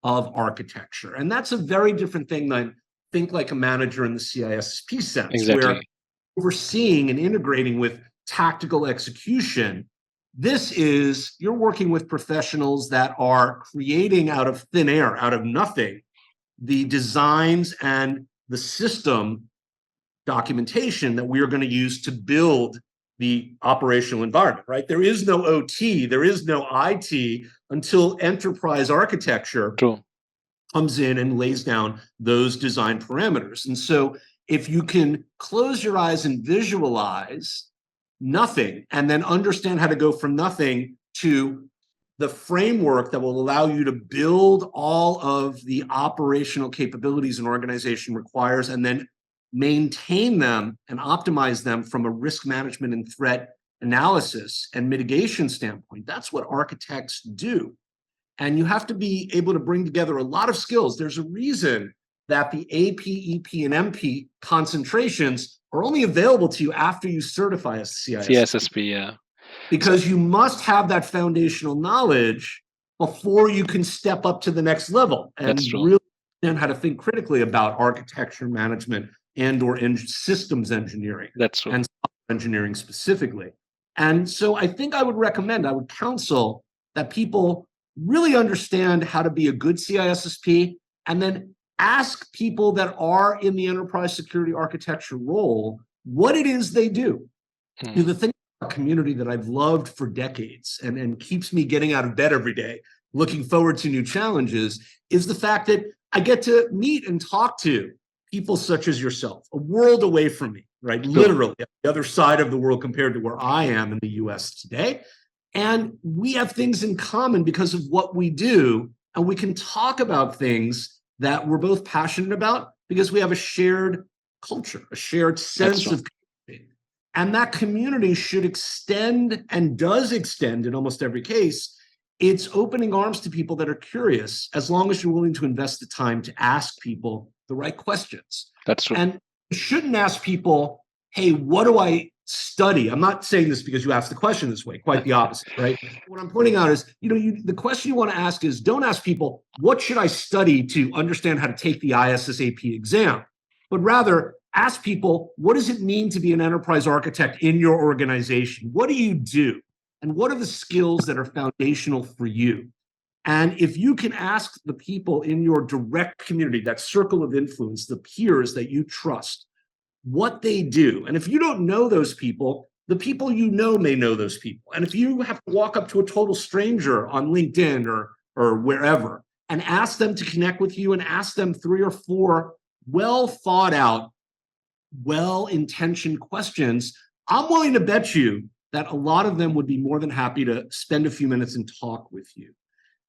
[SPEAKER 2] of architecture. And that's a very different thing than think like a manager in the CISSP sense, where overseeing and integrating with tactical execution. This is, you're working with professionals that are creating out of thin air, out of nothing, the designs and the system documentation that we are going to use to build the operational environment, right? There is no OT, there is no IT until enterprise architecture comes in and lays down those design parameters. And so if you can close your eyes and visualize nothing and then understand how to go from nothing to the framework that will allow you to build all of the operational capabilities an organization requires and then maintain them and optimize them from a risk management and threat analysis and mitigation standpoint. That's what architects do. And you have to be able to bring together a lot of skills. There's a reason that the AP, EP, and MP concentrations are only available to you after you certify as
[SPEAKER 1] CISSP,
[SPEAKER 2] because you must have that foundational knowledge before you can step up to the next level and really understand how to think critically about architecture management and/or systems engineering.
[SPEAKER 1] That's true.
[SPEAKER 2] And software engineering specifically. And so I think I would counsel that people really understand how to be a good CISSP, and then ask people that are in the enterprise security architecture role what it is they do. The thing about community that I've loved for decades and keeps me getting out of bed every day, looking forward to new challenges, is the fact that I get to meet and talk to people such as yourself, a world away from me, right?
[SPEAKER 1] Sure.
[SPEAKER 2] Literally the other side of the world compared to where I am in the US today. And we have things in common because of what we do. And we can talk about things that we're both passionate about because we have a shared culture, a shared sense of community. And that community should extend, and does extend in almost every case, it's opening arms to people that are curious, as long as you're willing to invest the time to ask people the right questions.
[SPEAKER 1] That's true.
[SPEAKER 2] And you shouldn't ask people, hey, what do I study? I'm not saying this because you asked the question this way, quite the opposite, right? What I'm pointing out is, the question you want to ask is, don't ask people, what should I study to understand how to take the ISSAP exam? But rather, ask people, what does it mean to be an enterprise architect in your organization? What do you do? And what are the skills that are foundational for you? And if you can ask the people in your direct community, that circle of influence, the peers that you trust, what they do. And if you don't know those people, the people you know may know those people. And if you have to walk up to a total stranger on LinkedIn or wherever and ask them to connect with you, and ask them 3 or 4 well thought out, well-intentioned questions, I'm willing to bet you that a lot of them would be more than happy to spend a few minutes and talk with you.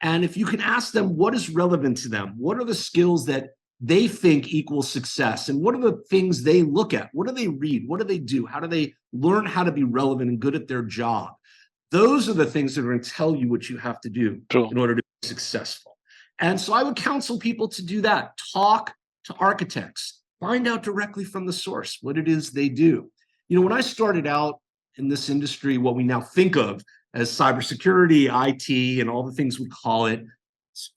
[SPEAKER 2] And if you can ask them what is relevant to them, what are the skills that they think equal success, and what are the things they look at, what do they read, what do they do, how do they learn how to be relevant and good at their job, those are the things that are going to tell you what you have to do in order to be successful. And so I would counsel people to do that. Talk to architects, find out directly from the source what it is they do. When I started out in this industry, what we now think of as cybersecurity, IT, and all the things we call it,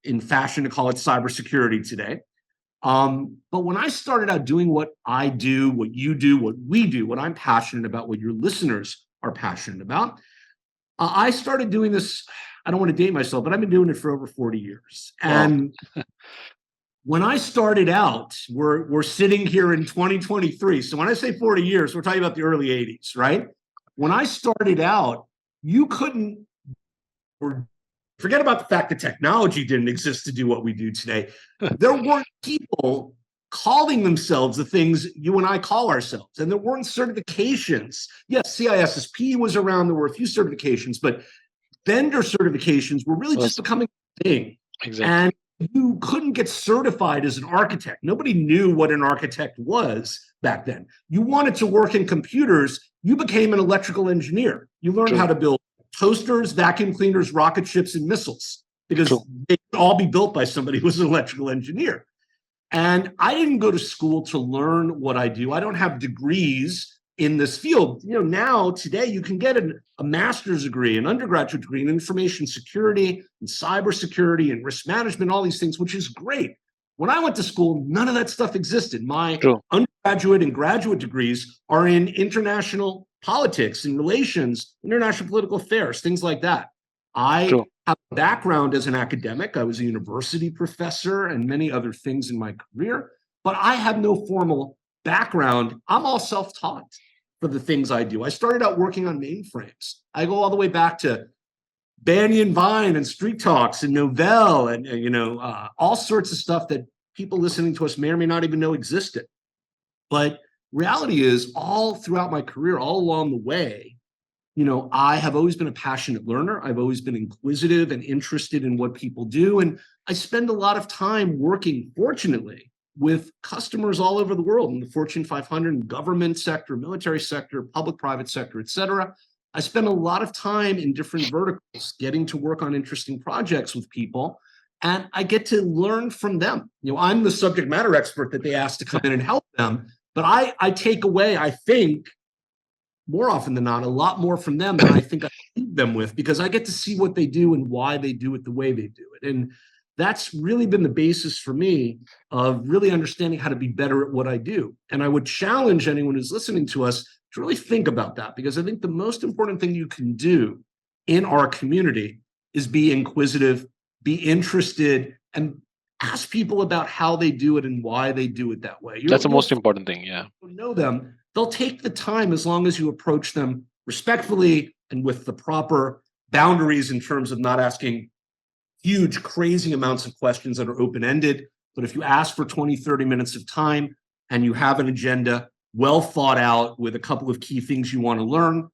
[SPEAKER 2] in fashion to call it cybersecurity today. But when I started out doing what I do, what you do, what we do, what I'm passionate about, what your listeners are passionate about, I started doing this. I don't want to date myself, but I've been doing it for over 40 years. And when I started out, we're sitting here in 2023. So when I say 40 years, we're talking about the early 80s, right? When I started out, you couldn't, or forget about the fact that technology didn't exist to do what we do today. There weren't people calling themselves the things you and I call ourselves. And there weren't certifications. Yes, CISSP was around. There were a few certifications, but vendor certifications were really just becoming a thing.
[SPEAKER 1] Exactly.
[SPEAKER 2] And you couldn't get certified as an architect. Nobody knew what an architect was back then. You wanted to work in computers, you became an electrical engineer. You learned how to build toasters, vacuum cleaners, rocket ships, and missiles, because they could all be built by somebody who was an electrical engineer. And I didn't go to school to learn what I do. I don't have degrees in this field. Now, today, you can get a master's degree, an undergraduate degree in information security and cybersecurity and risk management, all these things, which is great. When I went to school, none of that stuff existed. My undergraduate and graduate degrees are in international politics and relations, international political affairs, things like that. I have a background as an academic. I was a university professor and many other things in my career, but I have no formal background. I'm all self-taught for the things I do. I started out working on mainframes. I go all the way back to Banyan Vine and Street Talks and Novell and all sorts of stuff that people listening to us may or may not even know existed. But reality is, all throughout my career, all along the way, I have always been a passionate learner. I've always been inquisitive and interested in what people do. And I spend a lot of time working, fortunately, with customers all over the world in the Fortune 500, government sector, military sector, public-private sector, et cetera. I spend a lot of time in different verticals, getting to work on interesting projects with people, and I get to learn from them. I'm the subject matter expert that they ask to come in and help them, but I take away, I think, more often than not, a lot more from them than I think I leave them with, because I get to see what they do and why they do it the way they do it. And that's really been the basis for me of really understanding how to be better at what I do. And I would challenge anyone who's listening to us to really think about that, because I think the most important thing you can do in our community is be inquisitive, be interested, and ask people about how they do it and why they do it that way.
[SPEAKER 1] That's the most important thing. Yeah.
[SPEAKER 2] Know them. They'll take the time as long as you approach them respectfully and with the proper boundaries in terms of not asking huge, crazy amounts of questions that are open-ended. But if you ask for 20, 30 minutes of time and you have an agenda well thought out with a couple of key things you want to learn,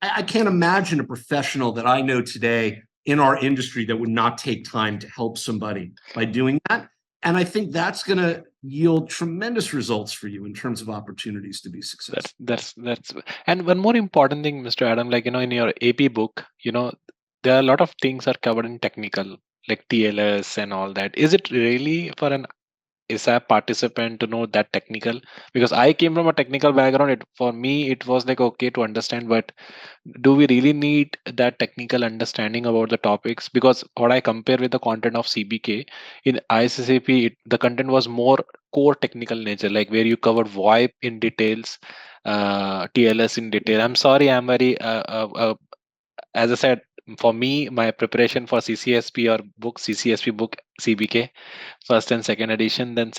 [SPEAKER 2] I can't imagine a professional that I know today in our industry that would not take time to help somebody by doing that. And I think that's going to yield tremendous results for you in terms of opportunities to be successful.
[SPEAKER 1] That's and one more important thing, Mr. Adam, like, in your AP book, there are a lot of things are covered in technical, like TLS and all that. Is it really for an ISSAP participant to know that technical? Because I came from a technical background. For me, it was like okay to understand, but do we really need that technical understanding about the topics? Because what I compare with the content of CBK in ISSAP, the content was more core technical nature, like where you covered VoIP in details, TLS in detail. I'm sorry, I'm very as I said, for me, my preparation for CCSP or book, CCSP book, CBK, first and second edition, then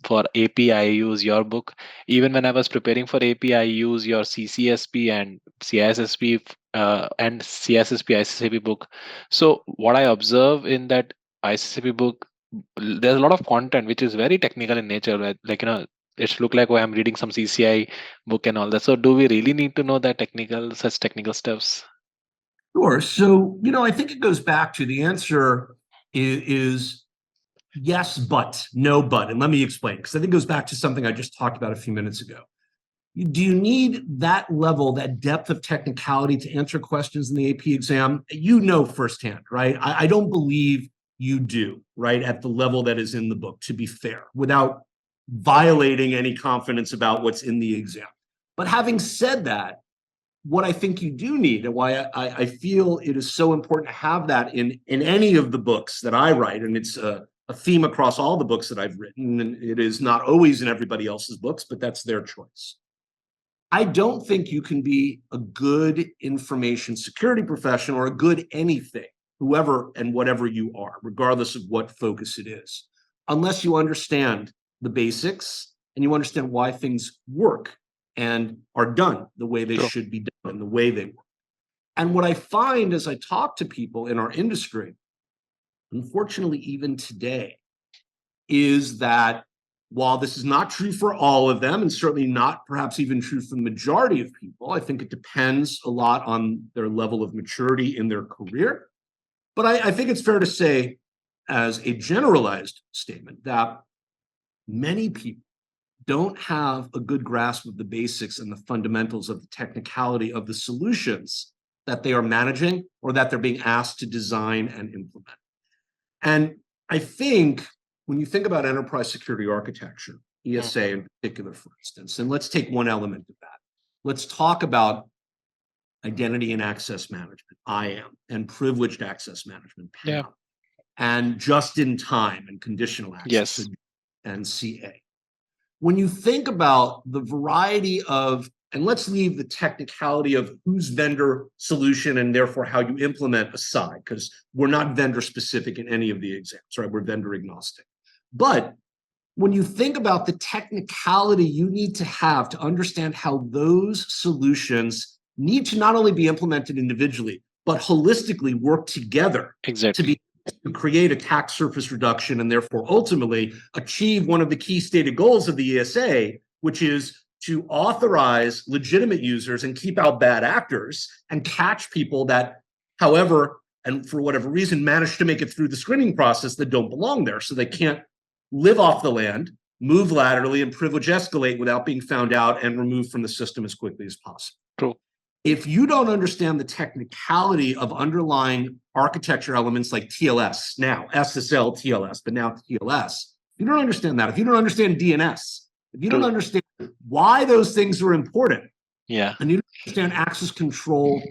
[SPEAKER 1] for AP, I use your book. Even when I was preparing for AP, I use your CCSP and CISSP and CISSP ISSAP book. So what I observe in that ISSAP book, there's a lot of content which is very technical in nature, right? Like, it's look like, oh, I'm reading some CCI book and all that. So do we really need to know that such technical steps?
[SPEAKER 2] Sure. So, I think it goes back to the answer is yes, but no, but. And let me explain, because I think it goes back to something I just talked about a few minutes ago. Do you need that level, that depth of technicality to answer questions in the AP exam? You know firsthand, right? I don't believe you do, right, at the level that is in the book, to be fair, without violating any confidence about what's in the exam. But having said that, what I think you do need, and why I feel it is so important to have that in any of the books that I write, and it's a theme across all the books that I've written, and it is not always in everybody else's books, but that's their choice. I don't think you can be a good information security professional or a good anything, whoever and whatever you are, regardless of what focus it is, unless you understand the basics and you understand why things work and are done the way they should be done and the way they work. And what I find as I talk to people in our industry, unfortunately, even today, is that while this is not true for all of them, and certainly not perhaps even true for the majority of people, I think it depends a lot on their level of maturity in their career. But I think it's fair to say, as a generalized statement, that many people don't have a good grasp of the basics and the fundamentals of the technicality of the solutions that they are managing or that they're being asked to design and implement. And I think when you think about enterprise security architecture, ESA in particular, for instance, and let's take one element of that. Let's talk about identity and access management, IAM, and privileged access management, PAM, and just-in-time and conditional access, and CA. When you think about the variety of, and let's leave the technicality of whose vendor solution and therefore how you implement aside, because we're not vendor specific in any of the exams, right? We're vendor agnostic. But when you think about the technicality you need to have to understand how those solutions need to not only be implemented individually, but holistically work together to create attack surface reduction and therefore ultimately achieve one of the key stated goals of the ESA, which is to authorize legitimate users and keep out bad actors and catch people that, however, and for whatever reason, manage to make it through the screening process that don't belong there. So they can't live off the land, move laterally, and privilege escalate without being found out and removed from the system as quickly as possible.
[SPEAKER 1] True.
[SPEAKER 2] If you don't understand the technicality of underlying architecture elements like TLS, now SSL TLS, but now TLS, if you don't understand that, if you don't understand DNS, if you don't understand why those things are important, and you don't understand access control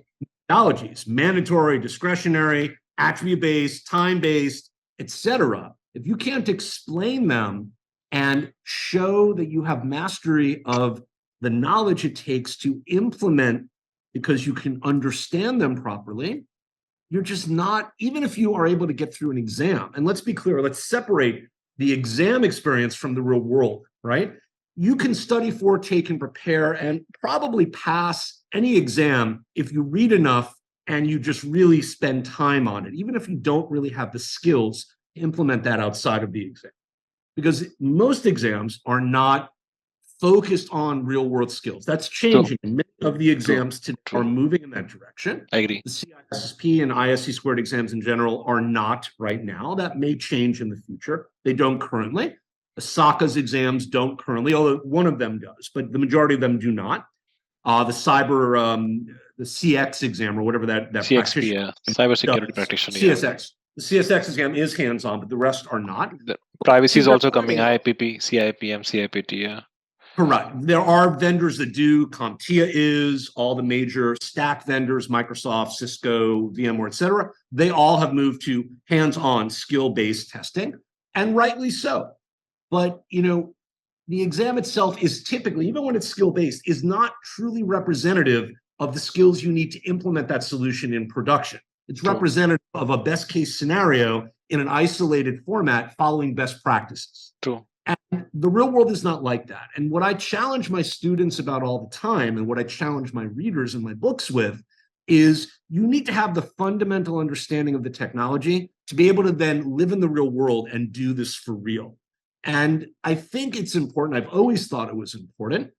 [SPEAKER 2] methodologies, mandatory, discretionary, attribute-based, time-based, etc., if you can't explain them and show that you have mastery of the knowledge it takes to implement because you can understand them properly, you're just not, even if you are able to get through an exam, and let's be clear, let's separate the exam experience from the real world, right? You can study for, take, and prepare and probably pass any exam if you read enough and you just really spend time on it, even if you don't really have the skills to implement that outside of the exam. Because most exams are not focused on real world skills. That's changing. Many of the exams today are moving in that direction.
[SPEAKER 1] I agree.
[SPEAKER 2] The CISSP and ISC squared exams in general are not right now. That may change in the future. They don't currently. The SACA's exams don't currently, although one of them does, but the majority of them do not. The CX exam or whatever that
[SPEAKER 1] CXP, yeah, cybersecurity practitioner.
[SPEAKER 2] CSX. The CSX exam is hands-on, but the rest are not.
[SPEAKER 1] The privacy is also coming. IPP, CIPM, CIPT, yeah.
[SPEAKER 2] Correct. There are vendors that do. CompTIA is, all the major stack vendors, Microsoft, Cisco, VMware, et cetera. They all have moved to hands-on skill-based testing, and rightly so. But, the exam itself is typically, even when it's skill-based, is not truly representative of the skills you need to implement that solution in production. It's representative of a best-case scenario in an isolated format following best practices.
[SPEAKER 1] True.
[SPEAKER 2] And the real world is not like that. And what I challenge my students about all the time, and what I challenge my readers in my books with, is you need to have the fundamental understanding of the technology to be able to then live in the real world and do this for real. And I think it's important, I've always thought it was important,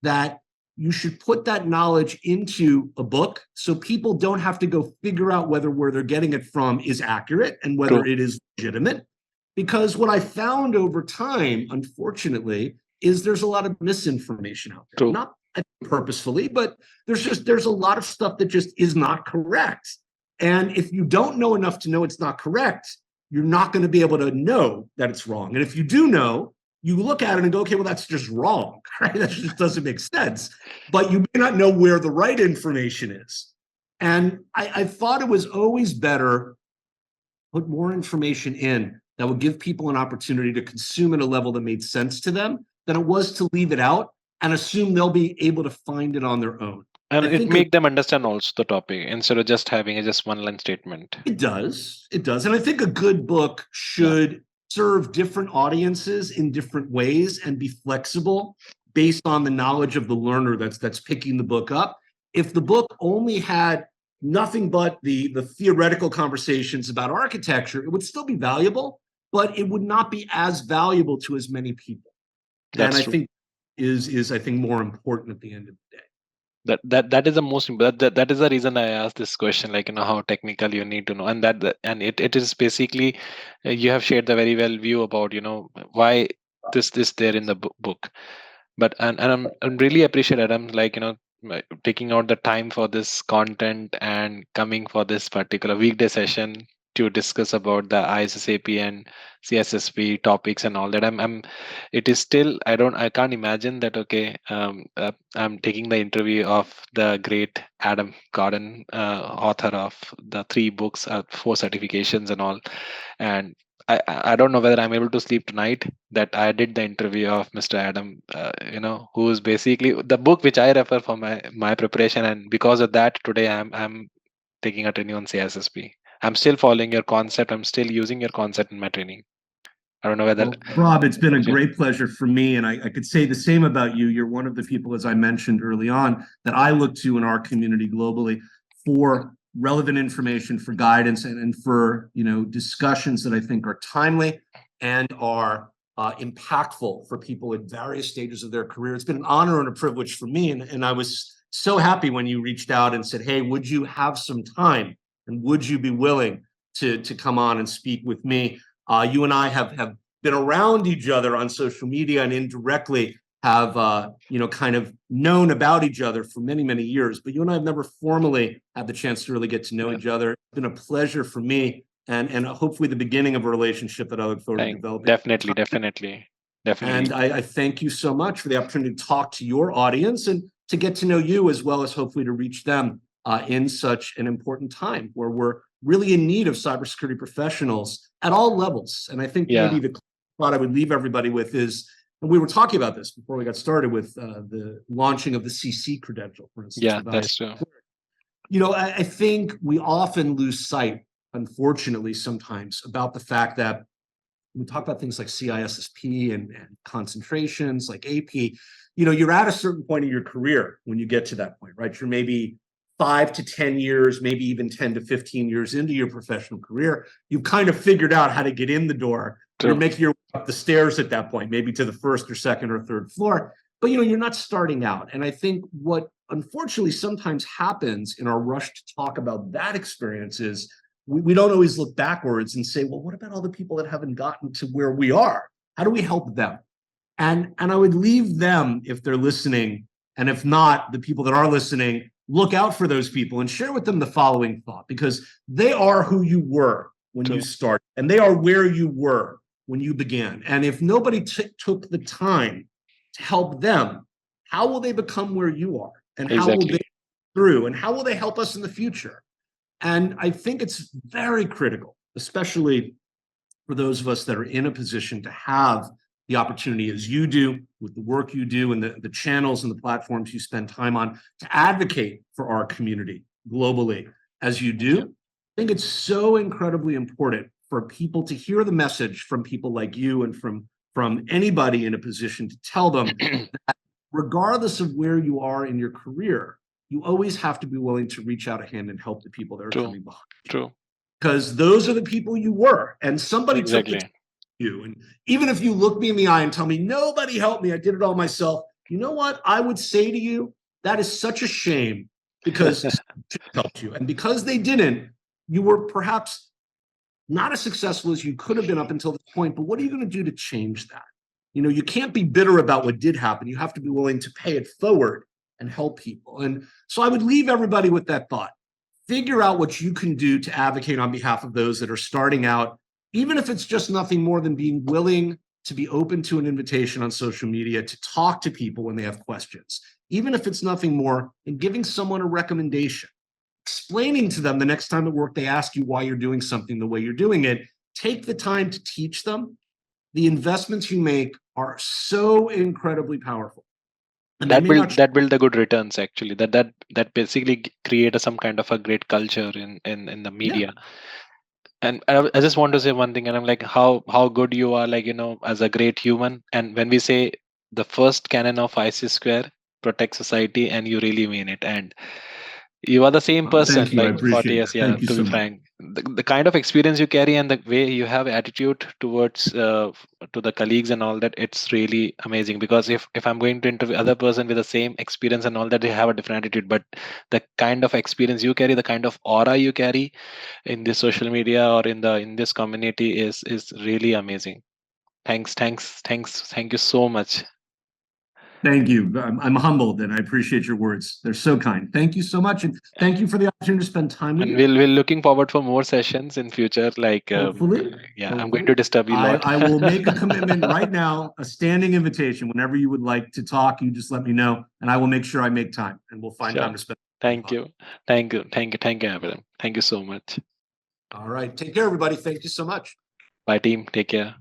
[SPEAKER 2] that you should put that knowledge into a book so people don't have to go figure out whether where they're getting it from is accurate and whether it is legitimate. Because what I found over time, unfortunately, is there's a lot of misinformation out there. Not purposefully, but there's a lot of stuff that just is not correct. And if you don't know enough to know it's not correct, you're not going to be able to know that it's wrong. And if you do know, you look at it and go, okay, well, that's just wrong, right? That just doesn't make sense. But you may not know where the right information is. And I thought it was always better to put more information in that would give people an opportunity to consume at a level that made sense to them than it was to leave it out and assume they'll be able to find it on their own.
[SPEAKER 1] And it make them understand also the topic instead of just having a just one-line statement.
[SPEAKER 2] It does. And I think a good book should serve different audiences in different ways and be flexible based on the knowledge of the learner that's picking the book up. If the book only had nothing but the theoretical conversations about architecture, it would still be valuable, but it would not be as valuable to as many people. And I think is I think more important at the end of the day.
[SPEAKER 1] That is the most important. That is the reason I asked this question, like how technical you need to know, and it is basically you have shared the very well view about why this there in the book. But and I'm really appreciate Adam, like taking out the time for this content and coming for this particular weekday session to discuss about the ISSAP and CSSP topics and all that. It is still I can't imagine that. Okay, I'm taking the interview of the great Adam Gordon, author of the 3 books, 4 certifications and all, and I don't know whether I'm able to sleep tonight that I did the interview of Mr. Adam, who is basically the book which I refer for my preparation, and because of that today I'm taking a training on CISSP. I'm still following your concept. I'm still using your concept in my training. I don't know whether.
[SPEAKER 2] Rob, it's been a great pleasure for me, and I could say the same about you. You're one of the people, as I mentioned early on, that I look to in our community globally for relevant information, for guidance, and for discussions that I think are timely and are impactful for people at various stages of their career. It's been an honor and a privilege for me, and I was so happy when you reached out and said, hey, would you have some time and would you be willing to come on and speak with me? You and I have been around each other on social media and indirectly have kind of known about each other for many, many years, but you and I have never formally had the chance to really get to know each other. It's been a pleasure for me, and hopefully the beginning of a relationship that I look forward to developing.
[SPEAKER 1] Definitely.
[SPEAKER 2] And I thank you so much for the opportunity to talk to your audience and to get to know you, as well as hopefully to reach them in such an important time where we're really in need of cybersecurity professionals at all levels. And I think maybe the thought I would leave everybody with is, and we were talking about this before we got started with the launching of the CC credential, for instance.
[SPEAKER 1] Yeah, that's true.
[SPEAKER 2] You know, I think we often lose sight, unfortunately, sometimes about the fact that we talk about things like CISSP and concentrations like AP. You know, you're at a certain point in your career when you get to that point, right? You're maybe 5 to 10 years, maybe even 10 to 15 years into your professional career. You've kind of figured out how to get in the door. You're making your way up the stairs at that point, maybe to the first or second or third floor. But, you know, you're not starting out. And I think what unfortunately sometimes happens in our rush to talk about that experience is we don't always look backwards and say, well, what about all the people that haven't gotten to where we are? How do we help them? And I would leave them, if they're listening, and if not, the people that are listening, look out for those people and share with them the following thought, because they are who you were when you started, and they are where you were when you began. And if nobody took the time to help them, how will they become where you are? And how will they through? And how will they help us in the future? And I think it's very critical, especially for those of us that are in a position to have the opportunity, as you do, with the work you do and the channels and the platforms you spend time on, to advocate for our community globally, as you do. I think it's so incredibly important for people to hear the message from people like you and from anybody in a position to tell them that regardless of where you are in your career, you always have to be willing to reach out a hand and help the people that are coming behind you. Because those are the people you were, and somebody took the time to you. And even if you look me in the eye and tell me, nobody helped me, I did it all myself, you know what I would say to you? That is such a shame, because somebody helped you. And because they didn't, you were perhaps not as successful as you could have been up until this point, but what are you going to do to change that? You know, you can't be bitter about what did happen. You have to be willing to pay it forward and help people. And so I would leave everybody with that thought. Figure out what you can do to advocate on behalf of those that are starting out, even if it's just nothing more than being willing to be open to an invitation on social media to talk to people when they have questions, even if it's nothing more than giving someone a recommendation, explaining to them the next time at work they ask you why you're doing something the way you're doing it. Take the time to teach them. The investments you make are so incredibly powerful. And
[SPEAKER 1] that build the good returns, actually. That basically create some kind of a great culture in the media. And I just want to say one thing, and I'm like, how good you are, like, you know, as a great human. And when we say the first canon of IC square, protect society, and you really mean it. And you are the same person.
[SPEAKER 2] Thank you.
[SPEAKER 1] Like
[SPEAKER 2] I appreciate
[SPEAKER 1] 40 years,
[SPEAKER 2] that. Thank you
[SPEAKER 1] to
[SPEAKER 2] so
[SPEAKER 1] be
[SPEAKER 2] much.
[SPEAKER 1] frank. The kind of experience you carry and the way you have attitude towards to the colleagues and all that, it's really amazing. Because if I'm going to interview other person with the same experience and all that, they have a different attitude. But the kind of experience you carry, the kind of aura you carry in this social media or in this community is really amazing. Thank you so much.
[SPEAKER 2] Thank you. I'm humbled, and I appreciate your words. They're so kind. Thank you so much, and thank you for the opportunity to spend time with you.
[SPEAKER 1] And we're looking forward for more sessions in future. Like,
[SPEAKER 2] hopefully,
[SPEAKER 1] I'm going to disturb you a lot.
[SPEAKER 2] I will make a commitment right now, a standing invitation. Whenever you would like to talk, you just let me know, and I will make sure I make time, and we'll find time to spend.
[SPEAKER 1] Thank you, Abraham. Thank you so much.
[SPEAKER 2] All right, take care, everybody. Thank you so much.
[SPEAKER 1] Bye, team. Take care.